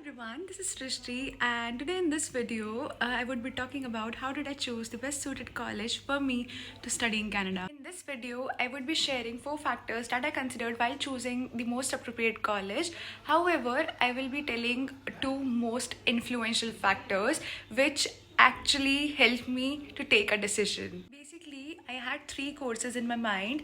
Everyone, this is Srishti, and today in this video, I would be talking about how did I choose the best suited college for me to study in Canada. In this video, I would be sharing 4 factors that I considered while choosing the most appropriate college. However, I will be telling 2 most influential factors which actually helped me to take a decision. Basically, I had 3 courses in my mind,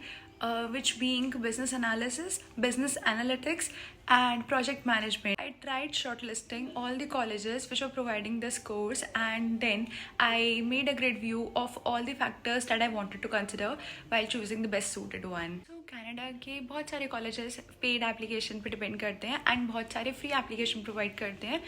which being business analysis, business analytics, and project management. I tried shortlisting all the colleges which were providing this course, and then I made a great view of all the factors that I wanted to consider while choosing the best suited one. So Canada के बहुत सारे colleges paid application पे depend करते हैं and बहुत सारे free application provide करते हैं.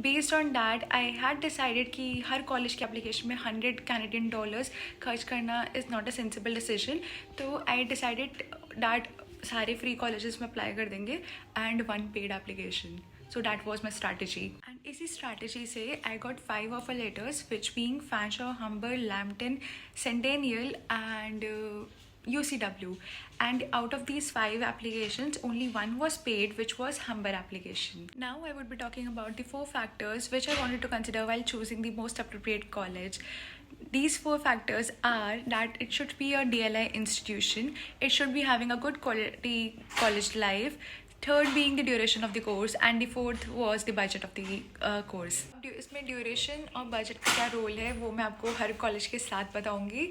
Based on that I had decided कि हर कॉलेज की एप्लीकेशन में $100 खर्च करना is not a sensible decision. तो आई डिसाइडेड दैट सारे फ्री कॉलेजेस में अप्लाई कर देंगे and 1 paid application. So that was my strategy. And इसी strategy से I got 5 offer letters, which being Fanshawe, Humber, Lambton, Centennial, and UCW. And out of these 5 applications, only 1 was paid, which was Humber application. Now I would be talking about the 4 factors which I wanted to consider while choosing the most appropriate college. These 4 factors are that it should be a DLI institution, it should be having a good quality college life, third being the duration of the course, and the fourth was the budget of the course. इसमें duration और budget का क्या role है वो मैं आपको हर college के साथ बताऊंगी.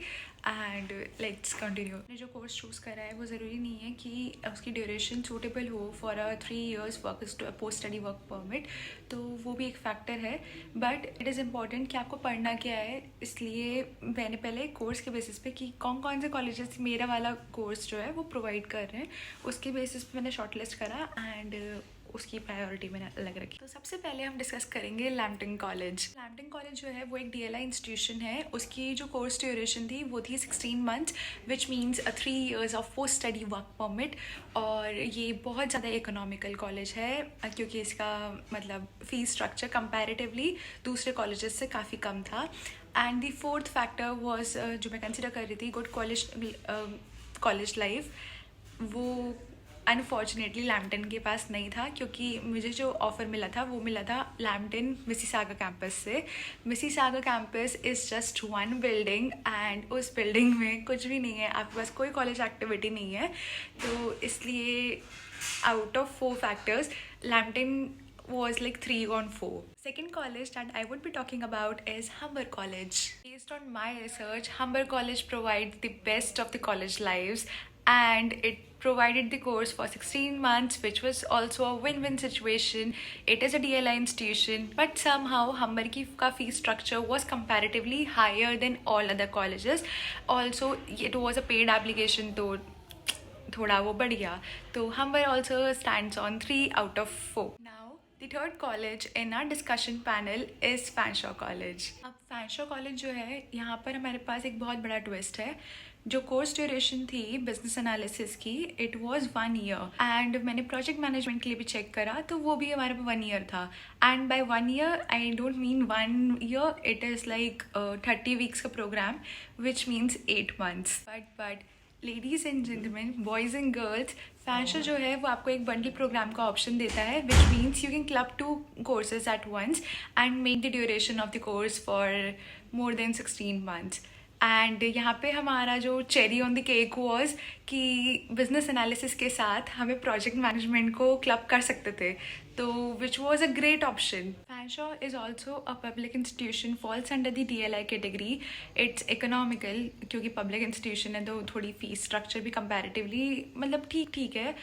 And let's continue. मैंने जो कोर्स चूज़ करा है वो ज़रूरी नहीं है कि उसकी ड्यूरेशन सूटेबल हो for a 3 years work post study work permit, तो वो भी एक फैक्टर है. बट इट इज़ इम्पॉर्टेंट कि आपको पढ़ना क्या है, इसलिए मैंने पहले कोर्स के बेसिस पे कि कौन कौन से कॉलेजेस मेरा वाला कोर्स जो है वो प्रोवाइड कर रहे हैं उसके बेसिस पे मैंने शॉर्ट लिस्ट करा एंड उसकी प्रायोरिटी मैंने अलग रखी. तो सबसे पहले हम डिस्कस करेंगे लैम्पटन कॉलेज. लैम्पटन कॉलेज जो है वो एक DLI इंस्टीट्यूशन है. उसकी जो कोर्स ड्यूरेशन थी वो थी 16 months, which means 3 years of post study work permit. और ये बहुत ज़्यादा इकोनॉमिकल कॉलेज है क्योंकि इसका मतलब फ़ीस स्ट्रक्चर कंपैरेटिवली दूसरे कॉलेजेस से काफ़ी कम था. And the fourth factor was जो मैं कंसिडर कर रही थी गुड कॉलेज लाइफ, वो अनफॉर्चुनेटली लैम्पटन के पास नहीं था क्योंकि मुझे जो ऑफ़र मिला था वो मिला था लैम्पटन मिसिसागा कैंपस से. Mississauga campus is just 1 building and उस बिल्डिंग में कुछ भी नहीं है, आपके पास कोई कॉलेज एक्टिविटी नहीं है. तो इसलिए out of 4 factors Lampton was like 3 on 4. Second college that I would be talking about is Humber College. Based on my research, Humber College provides the best of the college lives, and it provided the course for 16 months, which was also a win-win situation. It is a DLI institution, but somehow Humber की fee structure was comparatively higher than all other colleges. Also, it was a paid application, तो थोड़ा वो बढ़ गया. तो Humber also stands on 3 out of 4. Now the third college in our discussion panel is Fanshawe College. अब Fanshawe College जो है यहाँ पर हमारे पास एक बहुत बड़ा ट्विस्ट है. जो कोर्स ड्यूरेशन थी बिजनेस एनालिसिस की इट वाज 1 year, एंड मैंने प्रोजेक्ट मैनेजमेंट के लिए भी चेक करा तो वो भी हमारे पे 1 year था. And by 1 year I don't mean 1 year, it is like 30 weeks का programme which means 8 months. But ladies and gentlemen, boys and girls, Fanshawe जो है वो आपको एक बंडल प्रोग्राम का ऑप्शन देता है which means you can club 2 courses at once and make the duration of the course for more than 16 months. And यहाँ पे हमारा जो cherry on the cake was कि बिजनेस एनालिसिस के साथ हमें प्रोजेक्ट मैनेजमेंट को क्लब कर सकते थे, तो which was a great option. Fanshawe is also a public institution, falls under the DLI category. It's economical क्योंकि public institution है तो थोड़ी फीस स्ट्रक्चर भी comparatively मतलब ठीक है.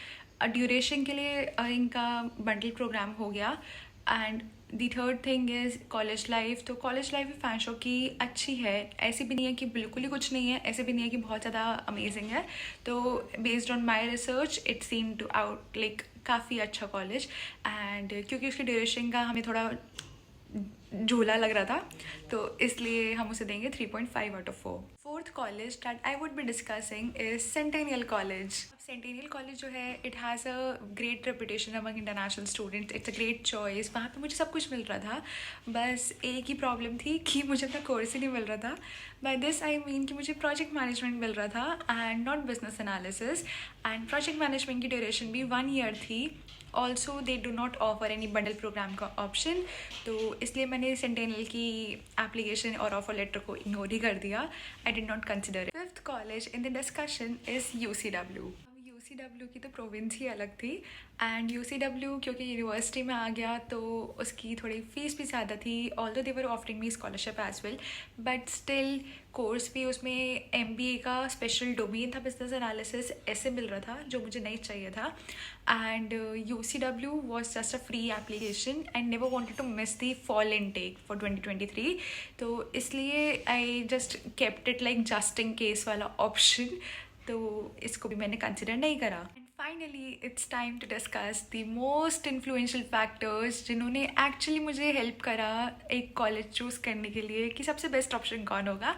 ड्यूरेशन के लिए इनका बंडल प्रोग्राम हो गया. And the third thing is college life. तो कॉलेज लाइफ फैंशो की अच्छी है, ऐसी भी नहीं है कि बिल्कुल ही कुछ नहीं है, ऐसे भी नहीं है कि बहुत ज़्यादा अमेजिंग है. तो based on my research it seem to out like काफ़ी अच्छा कॉलेज. एंड क्योंकि उसकी ड्यूरेशन का हमें थोड़ा झोला लग रहा था तो इसलिए हम उसे देंगे 3.5 out of 4. Fourth college that I would be discussing is centennial college. Centennial college जो है it has a great reputation among international students. It's a great choice. वहाँ पे मुझे सब कुछ मिल रहा था, बस एक ही प्रॉब्लम थी कि मुझे अपना कोर्स ही नहीं मिल रहा था. बाय दिस आई मीन कि मुझे प्रोजेक्ट मैनेजमेंट मिल रहा था and not business analysis. And project management की ड्यूरेशन भी 1 year थी also they do not offer any bundle program का ऑप्शन, तो इसलिए मैंने सेंटेनल की एप्लीकेशन और ऑफर लेटर को इग्नोर ही कर दिया. I did not consider. Fifth college in the discussion is UCW. UCW की तो प्रोविंस ही अलग थी, एंड UCW क्योंकि यूनिवर्सिटी में आ गया तो उसकी थोड़ी फीस भी ज़्यादा थी. Although they were offering me scholarship as well, but still course भी उसमें MBA का स्पेशल डोमेन था, बिजनेस एनालिसिस ऐसे मिल रहा था जो मुझे नहीं चाहिए था. And UCW was just a free application and never wanted to miss the fall intake for 2023. तो इसलिए I just kept it like just in case वाला ऑप्शन, तो इसको भी मैंने कंसिडर नहीं करा. And finally it's time to discuss the most influential factors जिन्होंने एक्चुअली मुझे हेल्प करा एक कॉलेज चूज़ करने के लिए कि सबसे बेस्ट ऑप्शन कौन होगा.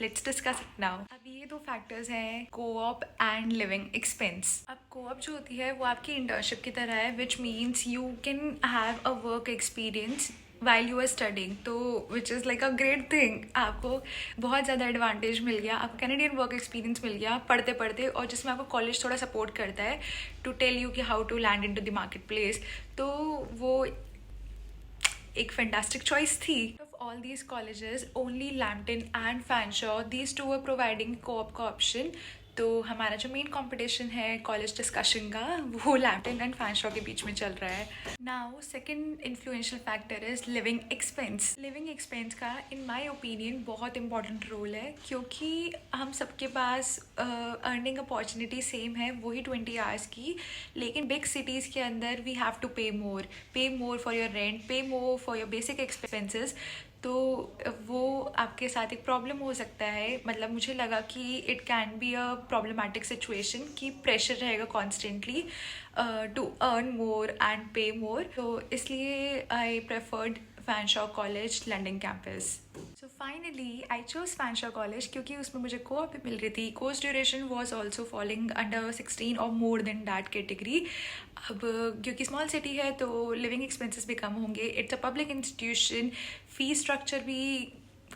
Let's discuss it now. अब ये दो फैक्टर्स हैं, कोऑप एंड लिविंग एक्सपेंस. अब कोऑप जो होती है वो आपकी इंटर्नशिप की तरह है, which means you can have a work experience while you are studying, तो which is like a great thing. आपको बहुत ज़्यादा एडवांटेज मिल गया, आपको कैनेडियन वर्क एक्सपीरियंस मिल गया पढ़ते पढ़ते, और जिसमें आपको कॉलेज थोड़ा सपोर्ट करता है टू टेल यू कि how to land in to the market place. तो वो एक फैंटास्टिक चॉइस थी. Of all these colleges, only Lambton and Fanshawe, these two were providing co-op का option. तो हमारा जो मेन कंपटीशन है कॉलेज डिस्कशन का वो लैम्पटन एंड फैनशॉ के बीच में चल रहा है. Now second influential factor is living expense. Living expense का इन माय ओपिनियन बहुत इंपॉर्टेंट रोल है, क्योंकि हम सबके पास अर्निंग अपॉर्चुनिटी सेम है, वही 20 आवर्स की, लेकिन बिग सिटीज़ के अंदर वी हैव टू पे मोर फॉर योर रेंट, पे more for your basic expenses. तो वो आपके साथ एक प्रॉब्लम हो सकता है. मतलब मुझे लगा कि it can be a problematic situation कि प्रेशर रहेगा constantly to earn more and pay more. तो इसलिए I preferred Fanshawe college London campus. So finally I choose Fanshawe college क्योंकि उसमें मुझे कोऑप भी मिल रही थी. Course duration was also following under 16 और मोर देन दैट कैटेगरी. अब क्योंकि स्मॉल सिटी है तो लिविंग एक्सपेंसेस भी कम होंगे. It's a public institution, fee structure भी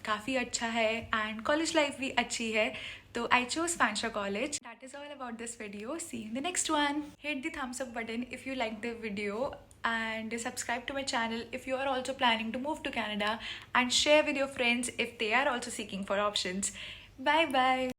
काफ़ी अच्छा है एंड कॉलेज लाइफ भी अच्छी है. तो I chose Fanshawe College. That is all about this video. See you in the next one. Hit the thumbs up button if you liked the video and subscribe to my channel if you are also planning to move to Canada, and share with your friends if they are also seeking for options. Bye bye.